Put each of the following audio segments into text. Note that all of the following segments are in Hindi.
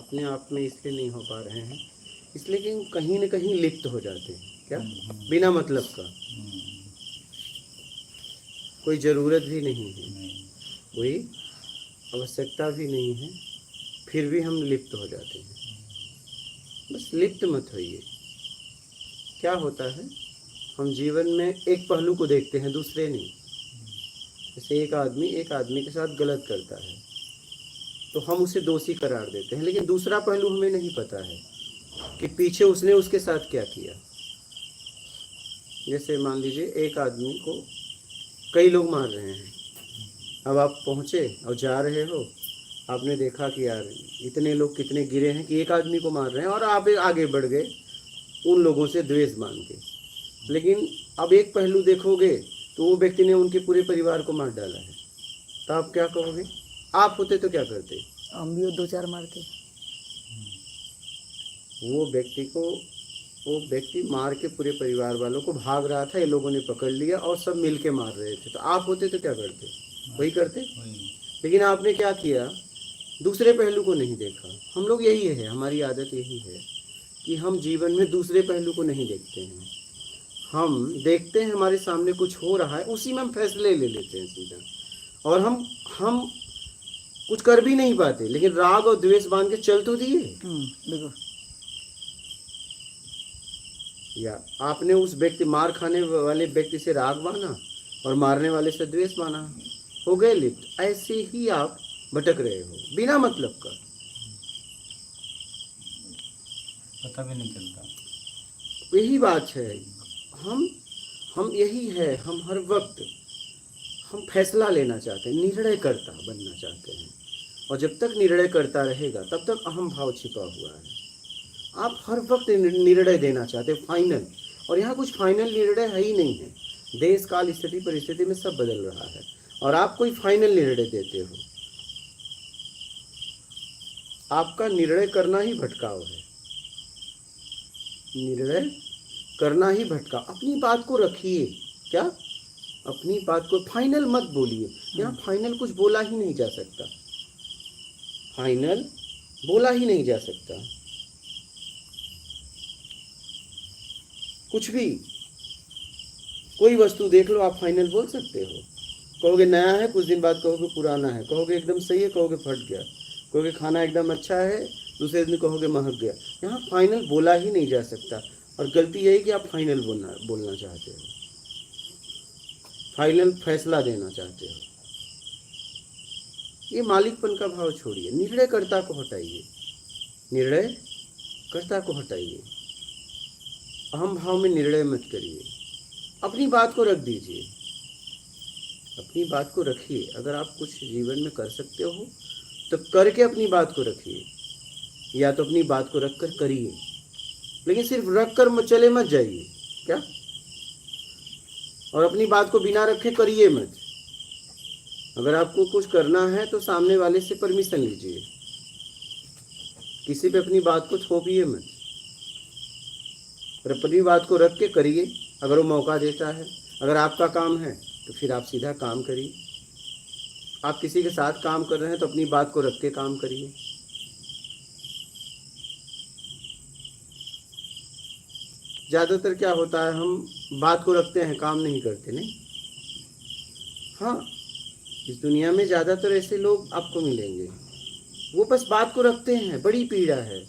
अपने आप में इसलिए नहीं हो पा रहे हैं, इसलिए कि कहीं न कहीं लिप्त हो जाते हैं। क्या? बिना मतलब का। कोई ज़रूरत भी नहीं है, कोई आवश्यकता भी नहीं है, फिर भी हम लिप्त हो जाते हैं। बस लिप्त मत होइए। क्या होता है, हम जीवन में एक पहलू को देखते हैं, दूसरे नहीं। जैसे एक आदमी के साथ गलत करता है तो हम उसे दोषी करार देते हैं, लेकिन दूसरा पहलू हमें नहीं पता है कि पीछे उसने उसके साथ क्या किया। जैसे मान लीजिए एक आदमी को कई लोग मार रहे हैं, अब आप पहुँचे और जा रहे हो, आपने देखा कि यार इतने लोग कितने गिरे हैं कि एक आदमी को मार रहे हैं, और आप आगे बढ़ गए उन लोगों से द्वेष मान के। लेकिन अब एक पहलू देखोगे तो वो व्यक्ति ने उनके पूरे परिवार को मार डाला है, तो आप क्या कहोगे? आप होते तो क्या करते? हम भी 2-4 मारते। वो व्यक्ति मार के पूरे परिवार वालों को भाग रहा था, ये लोगों ने पकड़ लिया और सब मिल के मार रहे थे, तो आप होते तो क्या करते? वही करते। लेकिन आपने क्या किया, दूसरे पहलू को नहीं देखा। हम लोग यही है, हमारी आदत यही है कि हम जीवन में दूसरे पहलू को नहीं देखते हैं। हम देखते हैं हमारे सामने कुछ हो रहा है, उसी में हम फैसले ले लेते हैं सीधा, और हम कुछ कर भी नहीं पाते, लेकिन राग और द्वेष बांध के चल तो दिए। बिल्कुल। या आपने उस व्यक्ति, मार खाने वाले व्यक्ति से राग बांधा और मारने वाले से द्वेष बांधा, हो गए लिप्त। ऐसे ही आप भटक रहे हो बिना मतलब का, पता भी नहीं चलता। यही बात है। हम यही है, हम हर वक्त हम फैसला लेना चाहते हैं, निर्णय करता बनना चाहते हैं, और जब तक निर्णय करता रहेगा तब तक अहम भाव छिपा हुआ है। आप हर वक्त निर्णय देना चाहते हैं, फाइनल, और यहाँ कुछ फाइनल निर्णय है ही नहीं है। देश काल स्थिति परिस्थिति में सब बदल रहा है, और आप कोई फाइनल निर्णय देते हो। आपका निर्णय करना ही भटकाव है, निर्णय करना ही भटका। अपनी बात को रखिए। क्या? अपनी बात को फाइनल मत बोलिए। यहाँ फाइनल कुछ बोला ही नहीं जा सकता, फाइनल बोला ही नहीं जा सकता। कुछ भी, कोई वस्तु देख लो, आप फाइनल बोल सकते हो। कहोगे नया है, कुछ दिन बाद कहोगे पुराना है, कहोगे एकदम सही है, कहोगे फट गया, कहोगे खाना एकदम अच्छा है, दूसरे दिन कहोगे महक गया। यहाँ फाइनल बोला ही नहीं जा सकता, और गलती यही कि आप फाइनल बोलना चाहते हो, फाइनल फैसला देना चाहते हो। ये मालिकपन का भाव छोड़िए, निर्णयकर्ता को हटाइए, निर्णयकर्ता को हटाइए। अहम भाव में निर्णय मत करिए, अपनी बात को रख दीजिए, अपनी बात को रखिए। अगर आप कुछ जीवन में कर सकते हो तो करके अपनी बात को रखिए, या तो अपनी बात को रख कर करिए, लेकिन सिर्फ रख कर चले मत जाइए। क्या? और अपनी बात को बिना रखे करिए मत। अगर आपको कुछ करना है तो सामने वाले से परमिशन लीजिए, किसी पे अपनी बात को थोपिए मत, और अपनी बात को रख के करिए। अगर वो मौका देता है, अगर आपका काम है तो फिर आप सीधा काम करिए। आप किसी के साथ काम कर रहे हैं तो अपनी बात को रख के काम करिए। ज़्यादातर क्या होता है, हम बात को रखते हैं, काम नहीं करते। नहीं, हाँ, इस दुनिया में ज़्यादातर ऐसे लोग आपको मिलेंगे, वो बस बात को रखते हैं। बड़ी पीड़ा है,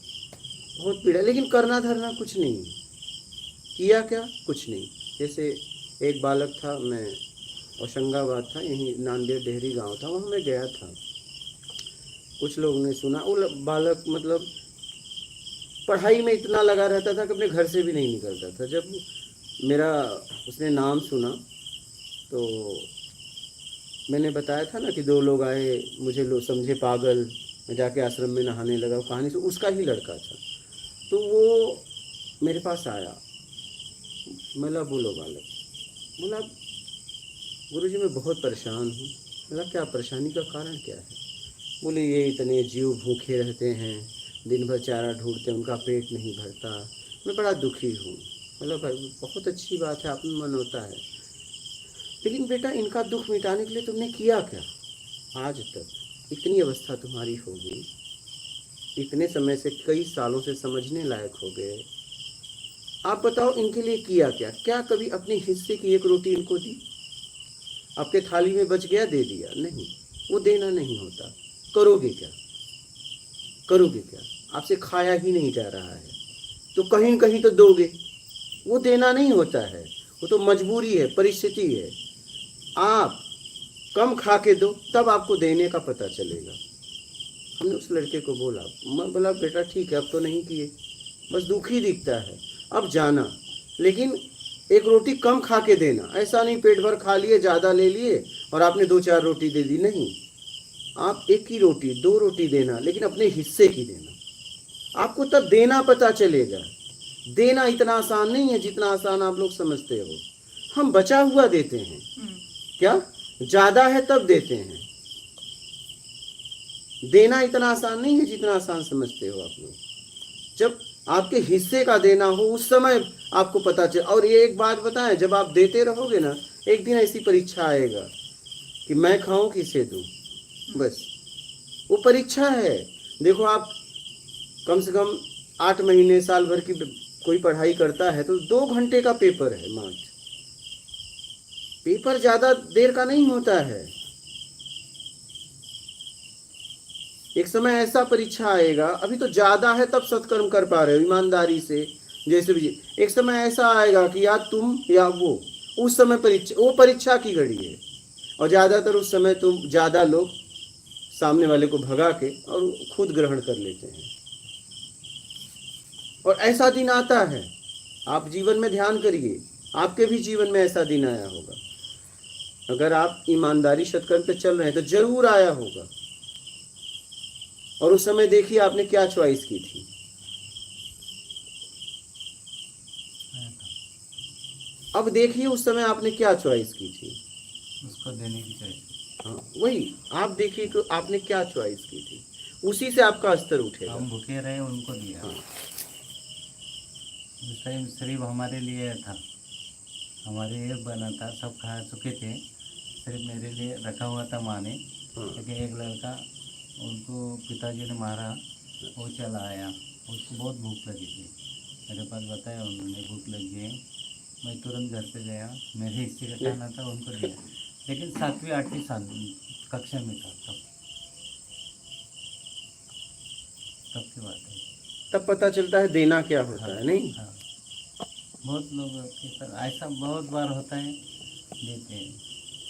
बहुत पीड़ा, लेकिन करना धरना कुछ नहीं। किया क्या? कुछ नहीं। जैसे एक बालक था, मैं होशंगाबाद था, यहीं नांदेड़ डेहरी गांव था, वहाँ मैं गया था। कुछ लोगों ने सुना, वो बालक मतलब पढ़ाई में इतना लगा रहता था कि अपने घर से भी नहीं निकलता था। जब मेरा उसने नाम सुना तो मैंने बताया था ना कि 2 लोग आए, मुझे लोग समझे पागल, मैं जाके आश्रम में नहाने लगा। कहानी से उसका ही लड़का था, तो वो मेरे पास आया। बोला बोलो बालक। बोला गुरुजी मैं बहुत परेशान हूँ। बोला क्या परेशानी का कारण क्या है? बोले ये इतने जीव भूखे रहते हैं, दिन भर चारा ढूंढते हैं, उनका पेट नहीं भरता, मैं बड़ा दुखी हूँ। बोला भाई बहुत अच्छी बात है, आप में मन होता है, लेकिन बेटा इनका दुख मिटाने के लिए तुमने किया क्या आज तक? इतनी अवस्था तुम्हारी होगी, इतने समय से, कई सालों से समझने लायक हो गए। आप बताओ इनके लिए किया क्या? क्या कभी अपने हिस्से की एक रोटी इनको दी? आपके थाली में बच गया, दे दिया? नहीं, वो देना नहीं होता। करोगे क्या? करोगे क्या? आपसे खाया ही नहीं जा रहा है तो कहीं न कहीं तो दोगे। वो देना नहीं होता है, वो तो मजबूरी है, परिस्थिति है। आप कम खा के दो, तब आपको देने का पता चलेगा। हमने उस लड़के को बोला, मैं बोला बेटा ठीक है, अब तो नहीं किए, बस दुखी दिखता है, अब जाना, लेकिन एक रोटी कम खा के देना। ऐसा नहीं पेट भर खा लिए, ज़्यादा ले लिए और आपने 2-4 रोटी दे दी, नहीं। आप एक ही रोटी, 2 रोटी देना, लेकिन अपने हिस्से की देना। आपको तब देना पता चलेगा। देना इतना आसान नहीं है जितना आसान आप लोग समझते हो। हम बचा हुआ देते हैं, क्या ज़्यादा है तब देते हैं। देना इतना आसान नहीं है जितना आसान समझते हो आप लोग। जब आपके हिस्से का देना हो उस समय आपको पता चले। और ये एक बात बताएं, जब आप देते रहोगे ना, एक दिन ऐसी परीक्षा आएगा कि मैं खाऊं किसे दूं, बस वो परीक्षा है। देखो आप कम से कम 8 महीने साल भर की कोई पढ़ाई करता है तो 2 घंटे का पेपर है मात्र। पेपर ज़्यादा देर का नहीं होता है। एक समय ऐसा परीक्षा आएगा, अभी तो ज़्यादा है तब सत्कर्म कर पा रहे हो ईमानदारी से, जैसे भी। एक समय ऐसा आएगा कि या तुम या वो, उस समय परीक्षा, वो परीक्षा की घड़ी है। और ज़्यादातर उस समय तुम ज़्यादा लोग सामने वाले को भगा के और खुद ग्रहण कर लेते हैं। और ऐसा दिन आता है, आप जीवन में ध्यान करिए, आपके भी जीवन में ऐसा दिन आया होगा। अगर आप ईमानदारी सत्कर्म पे चल रहे हैं तो जरूर आया होगा। और उस समय देखिए आपने क्या चॉइस की थी। अब देखिए उस समय आपने क्या चॉइस की थी। उसको देने की चाहिए। हाँ वही, आप देखिए कि आपने क्या चॉइस की थी, उसी से आपका स्तर उठेगा। हम भूखे रहे, उनको दिया। हाँ। उस टाइम सिर्फ हमारे लिए था, हमारे लिए बना था, सब खा चुके थे, सिर्फ मेरे लिए रखा हुआ था माँ ने। हाँ। लेकिन एक लड़का, उनको पिताजी ने मारा, वो चला आया, उसको बहुत भूख लगी थी, मेरे पास बताया उन्होंने भूख लगी है। मैं तुरंत घर पे गया, मेरे हिस्से का खाना था उनको दिया। लेकिन 7वीं 8वीं साल कक्षा में था तब की बात है। तब पता चलता है देना क्या होता है, नहीं? हाँ, बहुत लोग के साथ ऐसा बहुत बार होता है, देते हैं।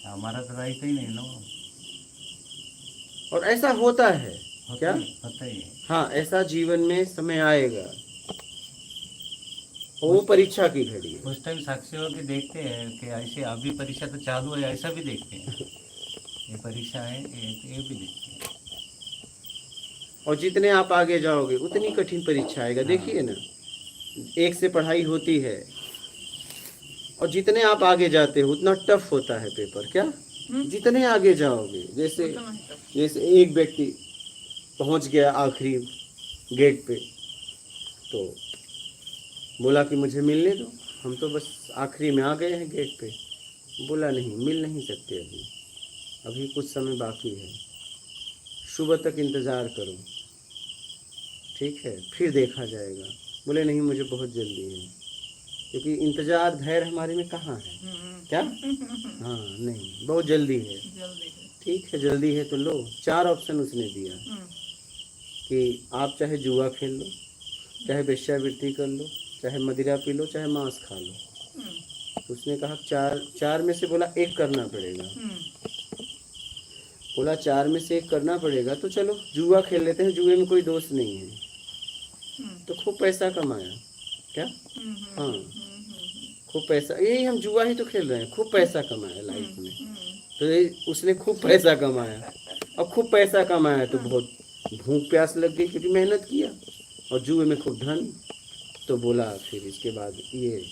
हमारा तो राइट ही नहीं ना वो। और ऐसा होता है क्या? होता ही है। हाँ, ऐसा जीवन में समय आएगा। और वो परीक्षा की घड़ी है। उस टाइम साक्षी होकर देखते हैं कि ऐसे अभी परीक्षा तो चालू है, ऐसा भी देखते हैं। ये परीक्षा है, ये भी देखते हैं। और जितने आप आगे जाओगे उतनी कठिन परीक्षा आएगा। देखिए ना, एक से पढ़ाई होती है और जितने आप आगे जाते हो उतना टफ होता है पेपर। क्या जितने आगे जाओगे, जैसे एक व्यक्ति पहुंच गया आखिरी गेट पे, तो बोला कि मुझे मिलने दो, हम तो बस आखिरी में आ गए हैं गेट पे। बोला नहीं, मिल नहीं सकते, अभी कुछ समय बाकी है, सुबह तक इंतज़ार करो, ठीक है, फिर देखा जाएगा। बोले नहीं, मुझे बहुत जल्दी है, क्योंकि इंतज़ार धैर्य हमारे में कहाँ है। क्या? हाँ नहीं, बहुत जल्दी है। ठीक है, जल्दी है तो लो। 4 ऑप्शन उसने दिया कि आप चाहे जुआ खेल लो, चाहे वेश्यावृत्ति कर लो, चाहे मदिरा पी लो, चाहे मांस खा लो। उसने कहा चार में से, बोला एक करना पड़ेगा। बोला 4 में से एक करना पड़ेगा तो चलो जुआ खेल लेते हैं, जुए में कोई दोष नहीं है। तो खूब पैसा कमाया। क्या? हाँ, खूब पैसा, यही हम जुआ ही तो खेल रहे हैं, खूब पैसा कमाया लाइफ में। तो उसने खूब पैसा कमाया, और खूब पैसा कमाया तो बहुत भूख प्यास लग गई, क्योंकि मेहनत किया, और जुए में खूब धन। तो बोला फिर इसके बाद ये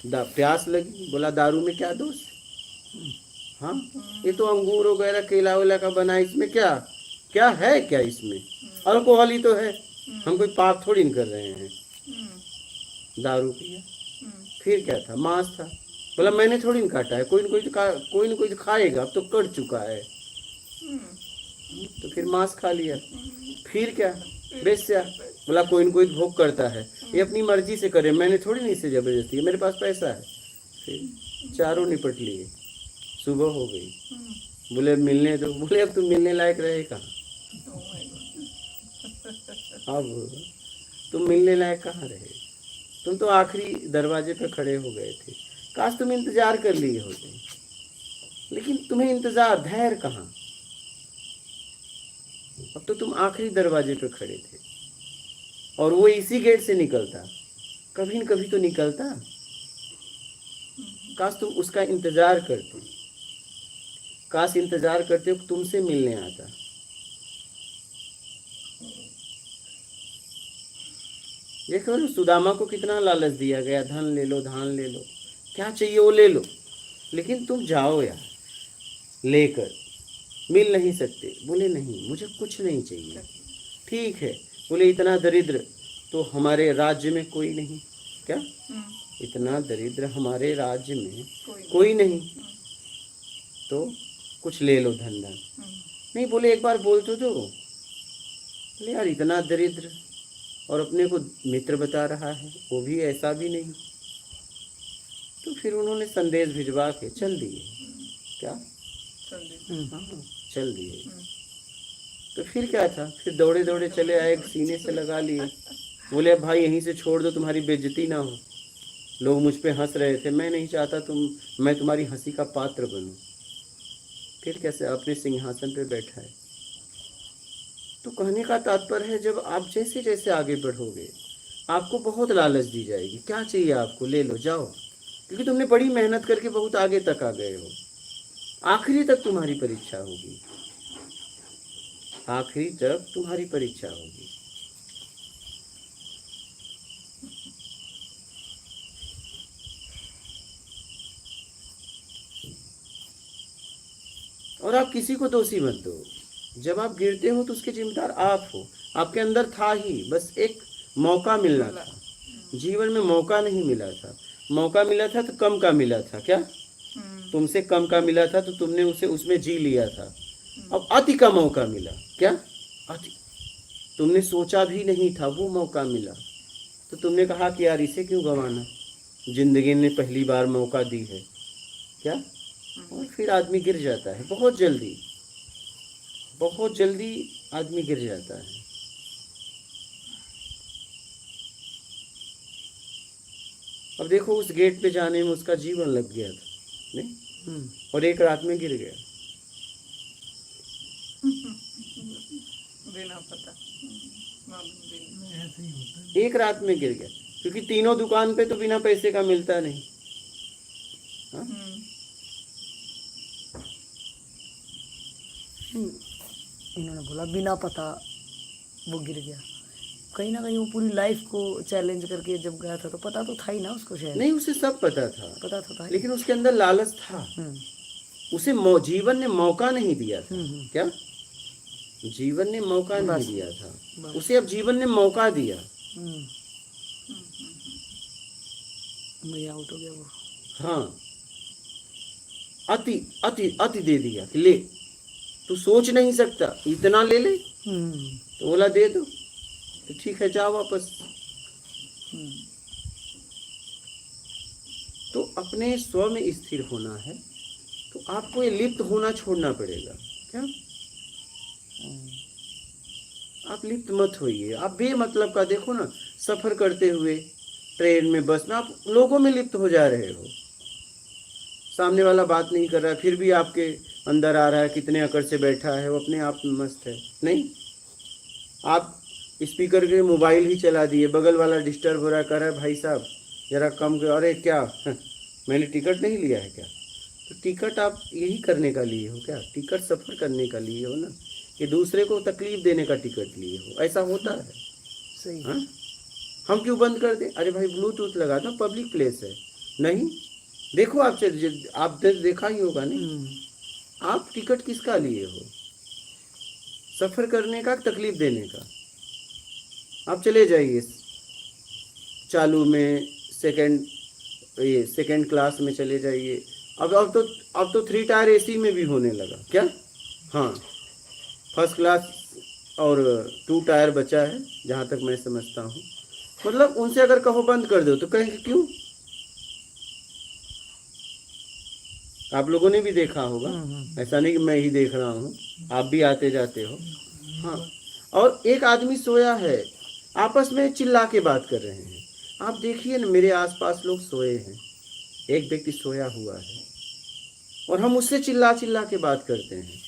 प्यास लगी, बोला दारू में क्या दोष? हाँ, ये तो अंगूर वगैरह केला वेला का बना, इसमें क्या क्या है? क्या इसमें अल्कोहल ही तो है, हम कोई पाप थोड़ी न कर रहे हैं। दारू पिया। फिर क्या था? मांस था। बोला मैंने थोड़ी न काटा है, कोई न कोई तो खाएगा, अब तो कट चुका है। तो फिर मांस खा लिया। फिर क्या? बेस्या। बोला कोई न कोई भोग करता है, ये अपनी मर्जी से करे, मैंने थोड़ी नहीं इसे जबरदस्ती है, मेरे पास पैसा है। फिर चारों निपट लिए। सुबह हो गई, बोले मिलने दो। बोले अब तुम मिलने लायक रहे कहाँ, अब तुम मिलने लायक कहाँ रहे, तुम तो आखिरी दरवाजे पे खड़े हो गए थे। काश तुम इंतजार कर लिए होते, लेकिन तुम्हें इंतजार, धैर्य कहाँ। अब तो तुम आखिरी दरवाजे पे खड़े थे, और वो इसी गेट से निकलता, कभी न कभी तो निकलता। काश तुम उसका इंतजार करते, काश इंतजार करते हो तुमसे मिलने आता। देखो ना, सुदामा को कितना लालच दिया गया, धन ले लो, धान ले लो, क्या चाहिए वो ले लो, लेकिन तुम जाओ यार लेकर। मिल नहीं सकते, बोले नहीं मुझे कुछ नहीं चाहिए। ठीक है, बोले इतना दरिद्र तो हमारे राज्य में कोई नहीं। क्या इतना दरिद्र हमारे राज्य में कोई नहीं, तो कुछ ले लो धन धन। नहीं, बोले एक बार बोल तो दो। बोले यार इतना दरिद्र और अपने को मित्र बता रहा है, वो भी ऐसा भी नहीं। तो फिर उन्होंने संदेश भिजवा के चल दिए। क्या हाँ, चल दिए। तो फिर क्या था, फिर दौड़े दौड़े चले आए, सीने से लगा लिए। बोले अब भाई यहीं से छोड़ दो, तुम्हारी बेइज्जती ना हो। लोग मुझ पे हंस रहे थे, मैं नहीं चाहता मैं तुम्हारी हंसी का पात्र बनूं। फिर कैसे अपने सिंहासन पे बैठा है। तो कहने का तात्पर्य है, जब आप जैसे जैसे आगे बढ़ोगे आपको बहुत लालच दी जाएगी। क्या चाहिए आपको, ले लो जाओ, क्योंकि तुमने बड़ी मेहनत करके बहुत आगे तक आ गए हो। आखिरी तक तुम्हारी परीक्षा होगी, आखिरी तक तुम्हारी परीक्षा होगी। और आप किसी को दोषी मत दो। जब आप गिरते हो तो उसके जिम्मेदार आप हो। आपके अंदर था ही, बस एक मौका मिलना था। जीवन में मौका नहीं मिला था। मौका मिला था तो कम का मिला था। क्या तुमसे कम का मिला था तो तुमने उसे उसमें जी लिया था। अब अति का मौका मिला। क्या अति, तुमने सोचा भी नहीं था, वो मौका मिला तो तुमने कहा कि यार इसे क्यों गंवाना, जिंदगी ने पहली बार मौका दी है। क्या, और फिर आदमी गिर जाता है बहुत जल्दी, बहुत जल्दी आदमी गिर जाता है। अब देखो उस गेट पे जाने में उसका जीवन लग गया था, नहीं, और एक रात में गिर गया बिना पता, ऐसे ही होता है। एक रात में गिर गया, क्योंकि तीनों दुकान पे तो बिना पैसे का मिलता नहीं। हाँ? इन्होंने बोला बिना पता वो गिर गया। कहीं ना कहीं वो पूरी लाइफ को चैलेंज करके जब गया था तो पता तो था ही ना उसको, शायद नहीं, उसे सब पता था, पता तो था ही। लेकिन उसके अंदर लालच था। उसे जीवन ने मौका नहीं दिया था। क्या जीवन ने मौका नहीं दिया था उसे, अब जीवन ने मौका दिया। मैं आउट हो गया वो। हाँ, अति अति अति दे दिया कि ले, तू सोच नहीं सकता, इतना ले ले। तो बोला दे दो, तो ठीक है जाओ वापस। तो अपने स्व में स्थिर होना है तो आपको ये लिप्त होना छोड़ना पड़ेगा। क्या आप लिप्त मत होइए। आप बेमतलब का, देखो ना, सफर करते हुए ट्रेन में, बस में, आप लोगों में लिप्त हो जा रहे हो। सामने वाला बात नहीं कर रहा है, फिर भी आपके अंदर आ रहा है कितने अकड़ से बैठा है, वो अपने आप में मस्त है। नहीं, आप स्पीकर के मोबाइल ही चला दिए, बगल वाला डिस्टर्ब हो रहा है, कह रहा है भाई साहब जरा कम कर। अरे क्या मैंने टिकट नहीं लिया है क्या? तो टिकट आप यही करने का लिए हो क्या? टिकट सफ़र करने का लिए हो ना, कि दूसरे को तकलीफ देने का टिकट लिए हो? ऐसा होता है? सही। हाँ, हम क्यों बंद कर दें? अरे भाई ब्लूटूथ लगा दो, पब्लिक प्लेस है। नहीं, देखो आप देखा ही होगा। नहीं, आप टिकट किसका लिए हो? सफ़र करने का, तकलीफ देने का? आप चले जाइए चालू में, सेकंड क्लास में चले जाइए। अब तो 3 टायर एसी में भी होने लगा। क्या? हाँ, फर्स्ट क्लास और 2 टायर बचा है, जहाँ तक मैं समझता हूँ। मतलब उनसे अगर कहो बंद कर दो तो कहेंगे क्यों। आप लोगों ने भी देखा होगा, ऐसा नहीं कि मैं ही देख रहा हूँ, आप भी आते जाते हो। हाँ, और एक आदमी सोया है, आपस में चिल्ला के बात कर रहे हैं। आप देखिए ना, मेरे आसपास लोग सोए हैं, एक व्यक्ति सोया हुआ है और हम उससे चिल्ला चिल्ला के बात करते हैं।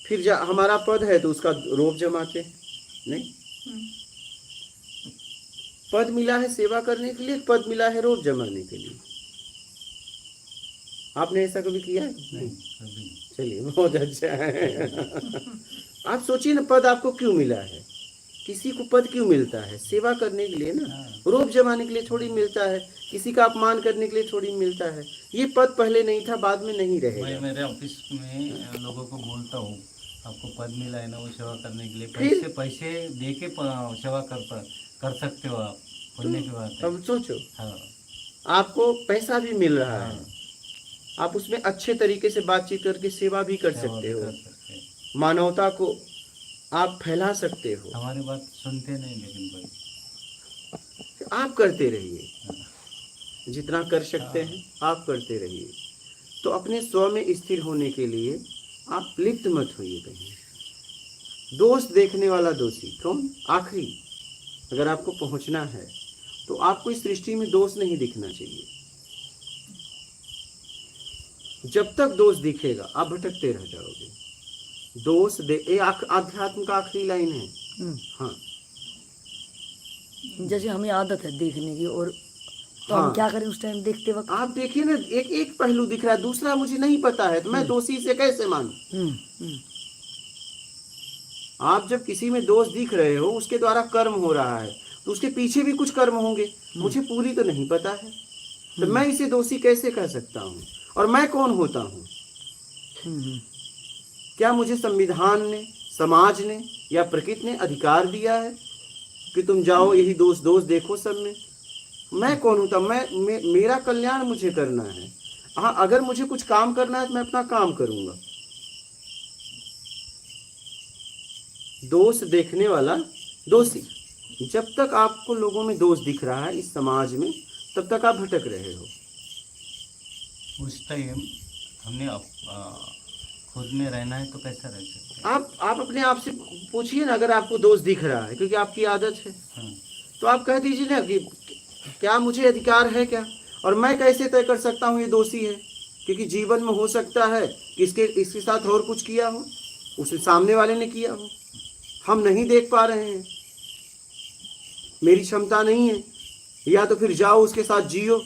फिर हमारा पद है तो उसका रोब जमाते हैं। नहीं, पद मिला है सेवा करने के लिए, पद मिला है रोब जमाने के लिए। आपने ऐसा कभी किया है? नहीं, कभी नहीं। चलिए, बहुत अच्छा है। आप सोचिए ना, पद आपको क्यों मिला है? किसी को पद क्यों मिलता है? सेवा करने के लिए ना, रोब जमाने के लिए थोड़ी मिलता है, किसी का अपमान करने के लिए थोड़ी मिलता है। ये पद पहले नहीं था, बाद में नहीं मैं रहेगा। मेरे ऑफिस में लोगों को बोलता हूँ, आपको पद मिला है ना वो सेवा करने के लिए, फिर? पैसे दे के सेवा कर सकते हो आप, पुण्य की बात है। अब सोचो, हाँ आपको पैसा भी मिल रहा है, हाँ, आप उसमें अच्छे तरीके से बातचीत करके सेवा भी कर सेवा सकते भी हो, कर सकते हैं। मानवता को आप फैला सकते हो। हमारी बात सुनते नहीं लेकिन भाई। आप करते रहिए, हाँ, जितना कर सकते हैं आप करते रहिए। तो अपने स्व में स्थिर होने के लिए आप लिप्त मत होइए कहीं। दोष देखने वाला दोषी कौन? आखिरी, अगर आपको पहुंचना है तो आपको इस सृष्टि में दोष नहीं दिखना चाहिए। जब तक दोष दिखेगा आप भटकते रह जाओगे। दोष ये आध्यात्म का आखिरी लाइन है। हाँ जैसे हमें आदत है देखने की, और तो हाँ। हम क्या करें उस टाइम देखते वक्त? आप देखिए ना, एक एक पहलू दिख रहा है, दूसरा मुझे नहीं पता है, तो मैं दोषी से कैसे मानूं? आप जब किसी में दोष दिख रहे हो, उसके द्वारा कर्म हो रहा है, तो उसके पीछे भी कुछ कर्म होंगे, मुझे पूरी तो नहीं पता है, तो मैं इसे दोषी कैसे कह सकता हूँ? और मैं कौन होता हूँ? क्या मुझे संविधान ने, समाज ने या प्रकृति ने अधिकार दिया है कि तुम जाओ यही दोष दोष देखो सब में? मैं कौन होता? मेरा कल्याण मुझे करना है। हाँ, अगर मुझे कुछ काम करना है तो मैं अपना काम करूंगा। दोष देखने वाला दोषी, जब तक आपको लोगों में दोष दिख रहा है इस समाज में, तब तक आप भटक रहे हो। उस टाइम हमने खुद में रहना है तो कैसा रह सकते हैं? आप अपने आप से पूछिए ना, अगर आपको दोष दिख रहा है, क्योंकि आपकी आदत है, हाँ, तो आप कह दीजिए ना कि क्या मुझे अधिकार है क्या? और मैं कैसे तय कर सकता हूँ ये दोषी है? क्योंकि जीवन में हो सकता है कि इसके साथ और कुछ किया हो, उसे सामने वाले ने किया हो, हम नहीं देख पा रहे हैं, मेरी क्षमता नहीं है, या तो फिर जाओ उसके साथ जियो।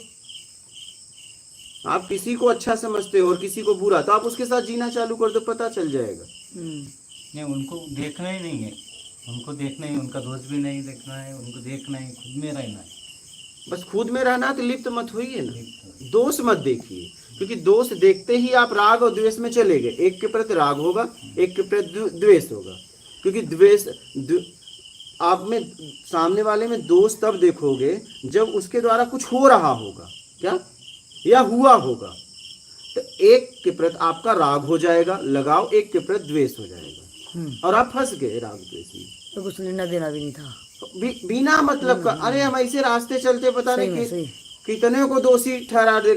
आप किसी को अच्छा समझते हो और किसी को बुरा, तो आप उसके साथ जीना चालू कर दो, पता चल जाएगा। नहीं, उनको देखना ही नहीं है, उनको देखना ही, उनका दोष भी नहीं देखना है, उनको देखना है, खुद में रहना है। बस खुद में रहना, तो लिप्त मत होइए ना, लिप्त। दोष मत देखिए, क्योंकि दोष देखते ही आप राग और द्वेष में चले गए। एक के प्रति राग होगा, एक के प्रति द्वेष होगा, क्योंकि आप में, सामने वाले में दोष तब देखोगे जब उसके द्वारा कुछ हो रहा होगा, क्या या हुआ होगा, तो एक के प्रति आपका राग हो जाएगा, लगाव, एक के प्रति द्वेष हो जाएगा और आप फंस गए राग द्वेष में। तो कुछ लेना देना भी नहीं था, बिना मतलब का। अरे हम ऐसे रास्ते चलते, पता सही नहीं में, सही। कितने को दोषी ठहरा दे,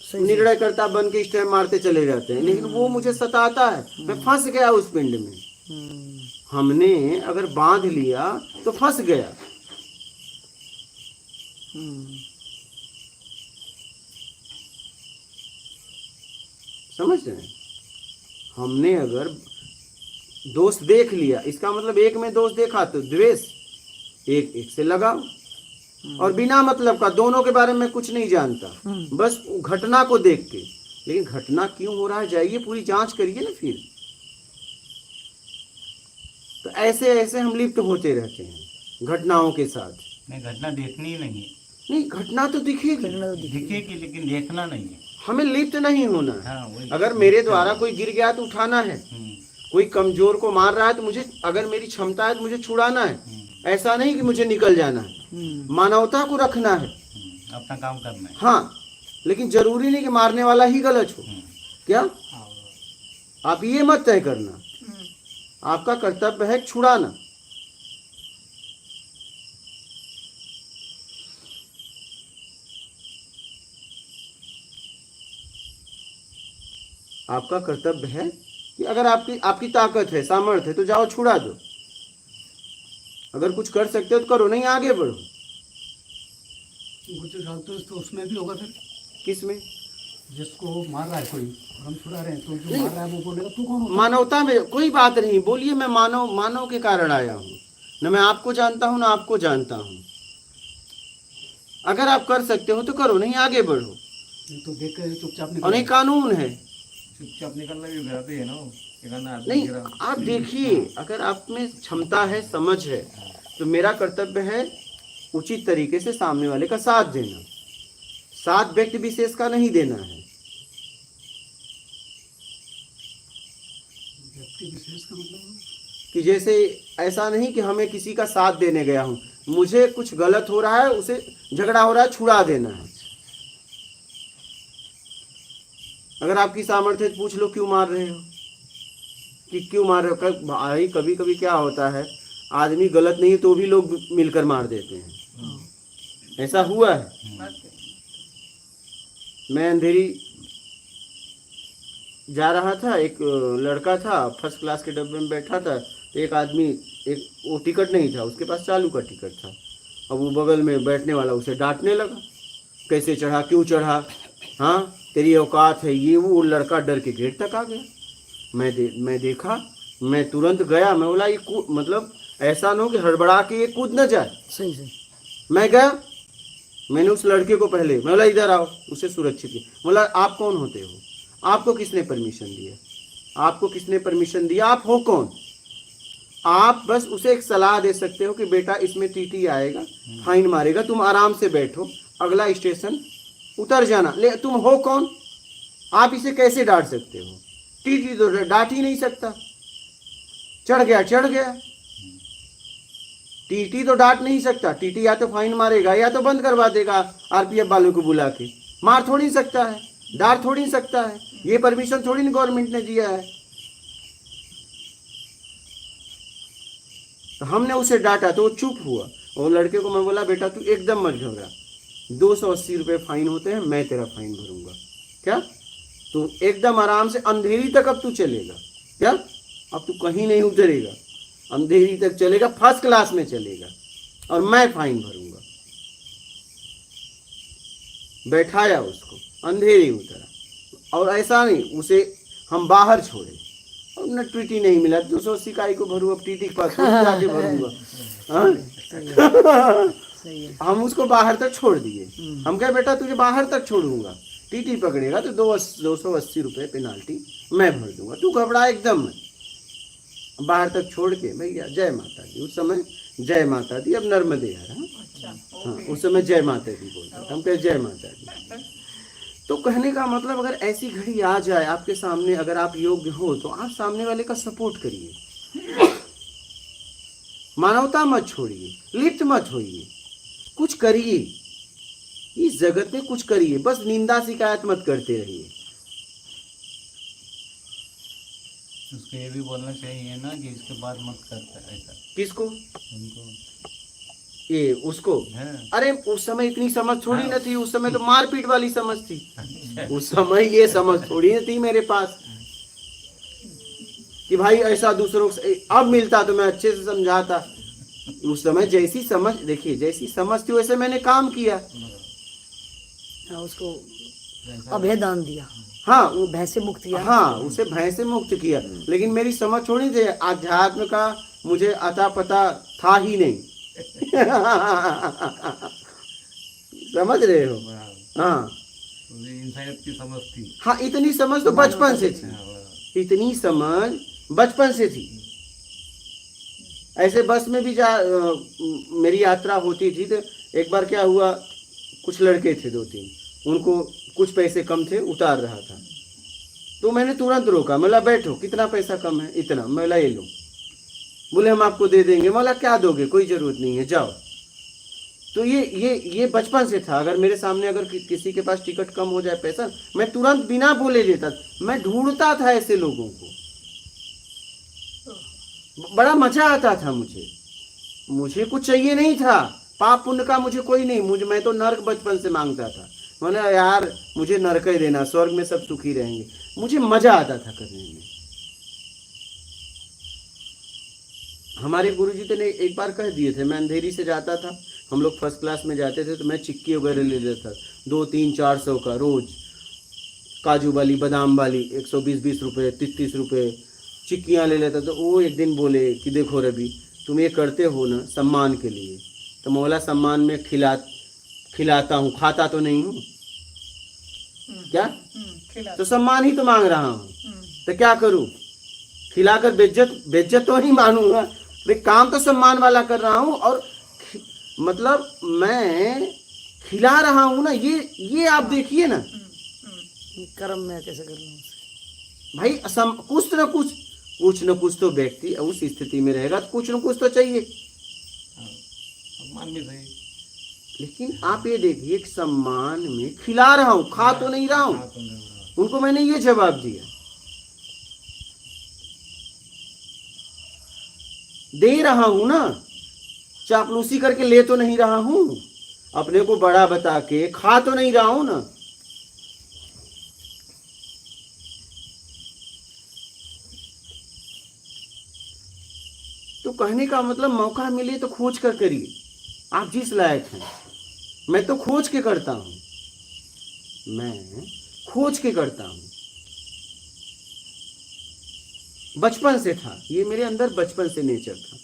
सही। निर्णय करता बन के स्टैम्प मारते चले जाते हैं, लेकिन वो मुझे सताता है, मैं फंस गया उस पिंड में। हमने अगर बांध लिया तो फंस गया। समझ रहे हैं? हमने अगर दोष देख लिया, इसका मतलब एक में दोष देखा तो द्वेष, एक से लगाओ, और बिना मतलब का, दोनों के बारे में कुछ नहीं जानता, बस घटना को देख के। लेकिन घटना क्यों हो रहा है, जाइए पूरी जांच करिए ना फिर। तो ऐसे ऐसे हम लिप्त होते रहते हैं घटनाओं के साथ। नहीं, घटना देखनी ही नहीं है। नहीं, घटना तो दिखेगी, दिखेगी, लेकिन देखना नहीं है। हमें लिप्त नहीं होना है। हाँ, वही। अगर मेरे द्वारा कोई गिर गया तो उठाना है, कोई कमजोर को मार रहा है तो मुझे, अगर मेरी क्षमता है तो मुझे छुड़ाना है, ऐसा नहीं कि मुझे निकल जाना है। मानवता को रखना है, अपना काम करना है। हाँ, लेकिन जरूरी नहीं कि मारने वाला ही गलत हो। क्या आप ये मत तय करना। आपका कर्तव्य है छुड़ाना। आपका कर्तव्य है कि अगर आपकी आपकी ताकत है, सामर्थ्य है, तो जाओ छुड़ा दो। अगर कुछ कर सकते हो तो करो, नहीं आगे बढ़ो। वो जो डालते तो उसमें भी होगा फिर, किसमें? जिसको मार रहा है कोई और हम छुड़ा रहे हैं, तो जो मार रहा है वो बोलेगा तू कौन होता मानवता में कोई बात नहीं, बोलिए मैं मानव के कारण आया हूँ, न मैं आपको जानता हूँ ना आपको जानता हूँ। अगर आप कर सकते हो तो करो, नहीं आगे बढ़ो। है? तो देख कर चुपचाप और निकल नहीं कानून है। चुपचाप निकलना भी गलती है ना, एक आदमी नहीं, गिरा। आप देखिए, अगर आप में क्षमता है, समझ है, तो मेरा कर्तव्य है उचित तरीके से सामने वाले का साथ देना। साथ व्यक्ति विशेष का नहीं देना है। व्यक्ति विशेष का मतलब कि जैसे ऐसा नहीं कि हमें किसी का साथ देने गया हूँ, मुझे कुछ गलत हो रहा है, उसे झगड़ा हो रहा है, छुड़ा देना है। अगर आपकी सामर्थ्य है तो पूछ लो क्यों मार रहे हो, कि क्यों मार रहे हो। भाई कभी कभी क्या होता है, आदमी गलत नहीं है तो भी लोग मिलकर मार देते हैं। ऐसा हुआ है। मैं अंधेरी जा रहा था, एक लड़का था, फर्स्ट क्लास के डब्बे में बैठा था, तो एक आदमी, एक वो टिकट नहीं था उसके पास, चालू का टिकट था। अब वो बगल में बैठने वाला उसे डांटने लगा, कैसे चढ़ा, क्यों चढ़ा, हाँ तेरी औकात है ये वो। लड़का डर के गेट तक आ गया। मैं देखा, मैं तुरंत गया। मैं बोला ये मतलब ऐसा ना हो कि हड़बड़ा के ये कूद न जाए। सही सही। मैं गया, मैंने उस लड़के को पहले, मैं बोला इधर आओ, उसे सुरक्षित किया। बोला आप कौन होते हो, आपको किसने परमिशन दिया, आपको किसने परमिशन दिया, आप हो कौन। आप बस उसे एक सलाह दे सकते हो कि बेटा इसमें टीटी आएगा, फाइन मारेगा, तुम आराम से बैठो, अगला स्टेशन उतर जाना। ले तुम हो कौन, आप इसे कैसे डांट सकते हो। टीटी तो डांट ही नहीं सकता, चढ़ गया चढ़ गया। टीटी तो डांट नहीं सकता, टीटी या तो फाइन मारेगा या तो बंद करवा देगा आरपीएफ वालों को बुला के। मार थोड़ी सकता है, डांट थोड़ी सकता है, ये परमिशन थोड़ी गवर्नमेंट ने दिया है। तो हमने उसे डांटा तो वो चुप हुआ। और लड़के को मैं बोला बेटा तू एकदम मत घबरा, 280 रुपये फाइन होते हैं, मैं तेरा फाइन भरूंगा। क्या तू एकदम आराम से अंधेरी तक अब तू चलेगा, क्या अब तू कहीं नहीं उतरेगा, अंधेरी तक चलेगा, फर्स्ट क्लास में चलेगा, और मैं फाइन भरूंगा। बैठाया उसको, अंधेरी उतरा। और ऐसा नहीं उसे हम बाहर छोड़े, और न टीटी नहीं मिला, 280 काई को भरूँ, अब टीटी के पास जाके भरूंगा। सही है। हम उसको बाहर तक छोड़ दिए। हम कहे बेटा तुझे बाहर तक छोड़ूंगा, टीटी पकड़ेगा तो 280 रुपये पेनाल्टी मैं भर दूंगा, तू घबरा एकदम मत। बाहर तक छोड़ के भैया जय माता दी, उस समय जय माता दी, अब नर्मदे आ रहा। हाँ उस समय जय माता दी बोलता था, हम कहे जय माता दी। तो कहने का मतलब अगर ऐसी घड़ी आ जाए आपके सामने, अगर आप योग्य हो तो आप सामने वाले का सपोर्ट करिए, मानवता मत छोड़िए, लिप्त मत होइए, कुछ करिए, इस जगत में कुछ करिए, बस निंदा शिकायत मत करते रहिए। उसको ये भी बोलना चाहिए ना कि इसके बाद मत करता ऐसा। किसको? उनको ये उसको? है। अरे उस समय इतनी समझ थोड़ी न थी, उस समय तो मारपीट वाली समझ थी। उस समय ये समझ थोड़ी न थी मेरे पास कि भाई ऐसा दूसरों से। अब मिलता तो मैं अच्छे से समझाता। उस समय जैसी समझ, देखिए जैसी समझ थी वैसे मैंने काम किया। उसको अभय दान दिया, हाँ वो भय से मुक्त किया। हाँ उसे भय से मुक्त किया, लेकिन मेरी समझ थोड़ी थी, अध्यात्म का मुझे अता पता था ही नहीं। समझ रहे हो? हाँ इंसानियत की समझ थी। हाँ इतनी समझ तो बचपन से थी, इतनी समझ बचपन से थी। ऐसे बस में भी मेरी यात्रा होती थी तो एक बार क्या हुआ, कुछ लड़के थे 2-3, उनको कुछ पैसे कम थे, उतार रहा था, तो मैंने तुरंत रोका। बोला बैठो, कितना पैसा कम है? इतना। मैं बोला ये लो। बोले हम आपको दे देंगे। मैं बोला क्या दोगे, कोई जरूरत नहीं है, जाओ। तो ये बचपन से था। अगर मेरे सामने अगर किसी के पास टिकट कम हो जाए पैसा, मैं तुरंत बिना बोले देता। मैं ढूंढता था ऐसे लोगों को। बड़ा मजा आता था मुझे कुछ चाहिए नहीं था, पाप पुण्य का मुझे कोई नहीं, मैं तो नर्क बचपन से मांगता था। मैंने यार मुझे नर्क ही देना, स्वर्ग में सब सुखी रहेंगे, मुझे मजा आता था करने में। हमारे गुरुजी तो ने एक बार कह दिए थे, मैं अंधेरी से जाता था, हम लोग फर्स्ट क्लास में जाते थे, तो मैं चिक्की वगैरह ले लेता था 200-300-400 का रोज, काजू वाली बादाम वाली 120-20 रुपये 30 रुपये चिक्कियाँ ले लेता। तो वो एक दिन बोले कि देखो रवि, तुम ये करते हो ना सम्मान के लिए, तो मौला सम्मान में खिलाता हूँ, खाता तो नहीं हूँ क्या, तो सम्मान ही तो मांग रहा हूँ, तो क्या करूँ, खिलाकर बेइज्जत तो नहीं मानूंगा भाई, काम तो सम्मान वाला कर रहा हूँ, और मतलब मैं खिला रहा हूँ ना, ये आप देखिए ना कर्म में कैसे कर लूँ भाई। कुछ न कुछ तो व्यक्ति उस स्थिति में रहेगा, तो कुछ न कुछ तो चाहिए। सम्मान भी सही, लेकिन आप ये देखिए कि सम्मान में खिला रहा हूँ, खा तो नहीं रहा हूँ। उनको मैंने ये जवाब दिया, दे रहा हूं ना, चापलूसी करके ले तो नहीं रहा हूं, अपने को बड़ा बता के खा तो नहीं रहा हूं ना। तो कहने का मतलब मौका मिले तो खोज कर करिए, आप जिस लायक हैं। मैं तो खोज के करता हूं, बचपन से था ये, मेरे अंदर बचपन से नेचर था,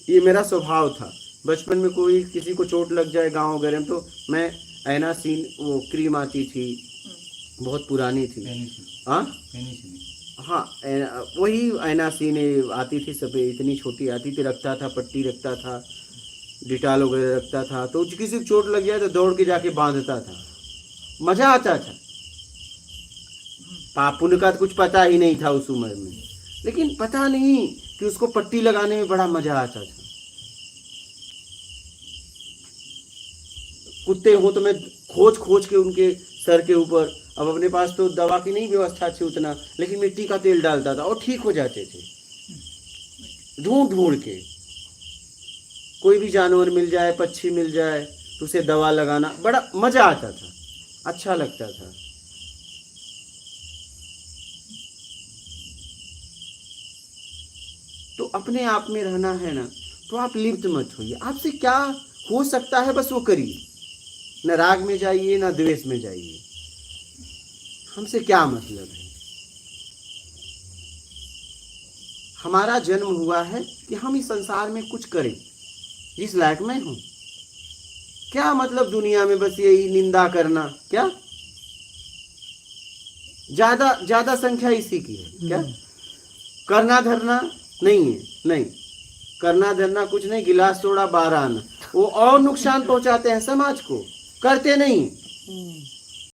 ये मेरा स्वभाव था। बचपन में कोई किसी को चोट लग जाए गांव वगैरह में, तो मैं एनासीन, वो क्रीम आती थी बहुत पुरानी थी, हाँ वही एनासीन आती थी, सब इतनी छोटी आती थी, रखता था, पट्टी रखता था, डिटाल वगैरह रखता था, तो किसी को चोट लग गया तो दौड़ के जाके बांधता था, मजा आता था। पाप पुण्य का तो कुछ पता ही नहीं था उस उम्र में, लेकिन पता नहीं कि उसको पट्टी लगाने में बड़ा मजा आता था। कुत्ते हो तो मैं खोज के उनके सर के ऊपर, अब अपने पास तो दवा की नहीं व्यवस्था थी उतना, लेकिन मिट्टी का तेल डालता था और ठीक हो जाते थे, ढूंढ के। कोई भी जानवर मिल जाए, पक्षी मिल जाए, तो उसे दवा लगाना, बड़ा मजा आता था, अच्छा लगता था। तो अपने आप में रहना है ना, तो आप लिप्त मत होइए, आपसे क्या हो सकता है बस वो करिए, न राग में जाइए न द्वेष में जाइए, हमसे क्या मतलब है। हमारा जन्म हुआ है कि हम इस संसार में कुछ करें, जिस लायक मैं हूं। क्या मतलब दुनिया में बस यही निंदा करना, क्या ज्यादा संख्या इसी की है क्या, करना धरना नहीं है, नहीं करना धरना कुछ नहीं, गिलास तोड़ा 12 आना, वो और नुकसान पहुंचाते हैं समाज को, करते नहीं।